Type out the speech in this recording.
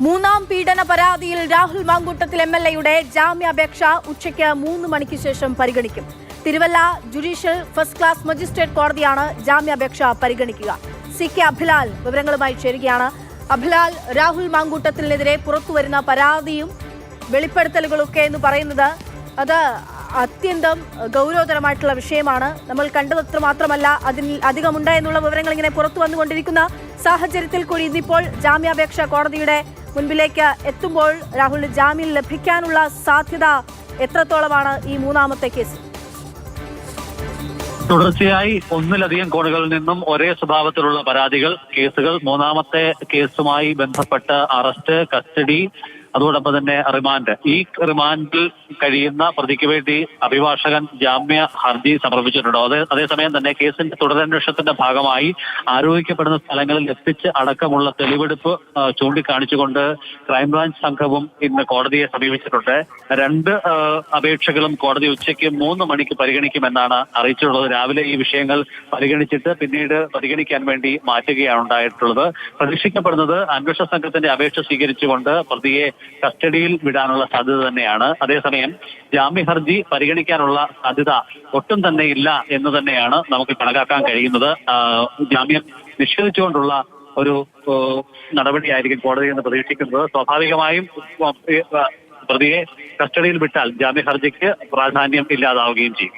മൂന്നാം പീഡന പരാതിയിൽ രാഹുൽ മാങ്കൂട്ടത്തിൽ MLA-യുടെ ജാമ്യാപേക്ഷ ഉച്ചയ്ക്ക് 3 മണിക്ക് ശേഷം പരിഗണിക്കും. Thiruvalla judicial first class magistrate കോടതിയാണ് ജാമ്യാപേക്ഷ പരിഗണിക്കുക. CK അഭിലാൽ വിവരങ്ങളുമായി ചേരുകയാണ്. അഭിലാൽ, രാഹുൽ മാങ്കൂട്ടത്തിനെതിരെ പുറത്തുവരുന്ന പരാതിയും വെളിപ്പെടുത്തലുകളൊക്കെ എന്ന് പറയുന്നത് അത് അത്യന്തം ഗൗരവതരമായിട്ടുള്ള വിഷയമാണ്. നമ്മൾ കണ്ടതത്ര മാത്രമല്ല, അതിൽ അധികമുണ്ട് എന്നുള്ള വിവരങ്ങൾ ഇങ്ങനെ പുറത്തു വന്നുകൊണ്ടിരിക്കുന്ന സാഹചര്യത്തിൽ കൂടി ഇന്നിപ്പോൾ ജാമ്യാപേക്ഷ കോടതിയുടെ മുൻപിലേക്ക് എത്തുമ്പോൾ രാഹുലിന് ജാമ്യം ലഭിക്കാനുള്ള സാധ്യത എത്രത്തോളമാണ് ഈ മൂന്നാമത്തെ കേസ്? തുടർച്ചയായി ഒന്നിലധികം കോണുകളിൽ നിന്നും ഒരേ സ്വഭാവത്തിലുള്ള കേസുകൾ മൂന്നാമത്തെ കേസുമായി ബന്ധപ്പെട്ട അറസ്റ്റ്, കസ്റ്റഡി, അതോടൊപ്പം തന്നെ റിമാൻഡ്. ഈ റിമാൻഡിൽ കഴിയുന്ന പ്രതിക്ക് വേണ്ടി അഭിഭാഷകൻ ജാമ്യ ഹർജി സമർപ്പിച്ചിട്ടുണ്ട്. അതേസമയം തന്നെ കേസിന്റെ തുടരന്വേഷണത്തിന്റെ ഭാഗമായി ആരോപിക്കപ്പെടുന്ന സ്ഥലങ്ങളിൽ എത്തിച്ച് അടക്കമുള്ള തെളിവെടുപ്പ് ചൂണ്ടിക്കാണിച്ചുകൊണ്ട് ക്രൈംബ്രാഞ്ച് സംഘവും ഇന്ന് കോടതിയെ സമീപിച്ചിട്ടുണ്ട്. 2 അപേക്ഷകളും കോടതി ഉച്ചയ്ക്ക് 3 മണിക്ക് പരിഗണിക്കുമെന്നാണ് അറിയിച്ചിട്ടുള്ളത്. രാവിലെ ഈ വിഷയങ്ങൾ പരിഗണിച്ചിട്ട് പിന്നീട് പരിഗണിക്കാൻ വേണ്ടി മാറ്റുകയാണ് ഉണ്ടായിട്ടുള്ളത്. പ്രതീക്ഷിക്കപ്പെടുന്നത് അന്വേഷണ സംഘത്തിന്റെ അപേക്ഷ സ്വീകരിച്ചുകൊണ്ട് പ്രതിയെ കസ്റ്റഡിയിൽ വിടാനുള്ള സാധ്യത തന്നെയാണ്. അതേസമയം ജാമ്യ ഹർജി പരിഗണിക്കാനുള്ള സാധ്യത ഒട്ടും തന്നെ ഇല്ല എന്ന് തന്നെയാണ് നമുക്ക് കണക്കാക്കാൻ കഴിയുന്നത്. ജാമ്യം നിഷേധിച്ചുകൊണ്ടുള്ള ഒരു നടപടിയായിരിക്കും കോടതിയിൽ നിന്ന് പ്രതീക്ഷിക്കുന്നത്. സ്വാഭാവികമായും പ്രതിയെ കസ്റ്റഡിയിൽ വിട്ടാൽ ജാമ്യ ഹർജിക്ക് പ്രാധാന്യം ഇല്ലാതാവുകയും ചെയ്യും.